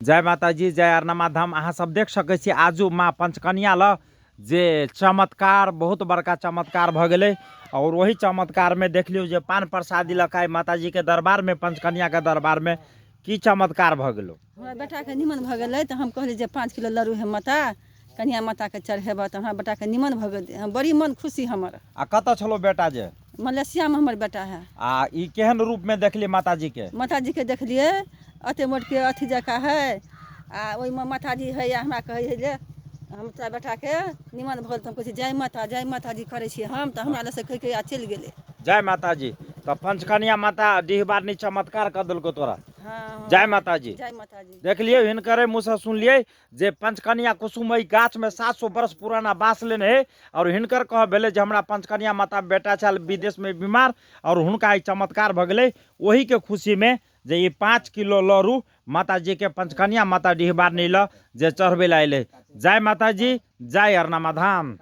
जय माता जी, जय अरनमा धाम। अहाँ सब देख सकै छी आजू माँ पंचकन्या ल जे चमत्कार, बहुत बड़का चमत्कार भ गेलै। और वही चमत्कार में देख लियो जे पान प्रसादी लकाय माता जी के दरबार में, पंचकन्या के दरबार में की चमत्कार भ गेलो। हमारा बेटा के निमन भ गेलै त हम कहली जे 5 किलो लड्डू है माता कन्या माता के चढ़ेबा त हमरा बेटा के निमन भ गेलै। हम बड़ी मन खुशी हमर। आ कत छलो बेटा जे? मलेशिया में हमर बेटा है। आ ई केहन रूप में देखलिए माता जी के? माता जी के देखलिए अते मोट के अथी जका है। आ ओइ में माता जी है या हमरा कहे जे हम तोरा बेटा के निमन भ गेल। त हम कहै छी जय माता जी करे छी हम त हमरा ल से कह के आ चल गेले। जय माता जी। तो पंचकन्या माता डीहबारनी चमत्कार कर दिलको तोरा। हाँ, जय माता जी। जय माता जी। देख लियो हिनकरे मुँह से सुन लिए जे पंचकन्या कुसुमई गाछ में 700 वर्ष पुराना बास लेने है। और हिनकर कह भेले जे हमरा पंचकन्या माता बेटा छल विदेश में बीमार और हुनका ई चमत्कार भ गेलै। वही के खुशी में जे ये 5 किलो लड्डू माता जी के पंचकन्या माता डीहबारनी ल जे चढ़बे ला अइले। जय माता जी, जय अरनमा धाम।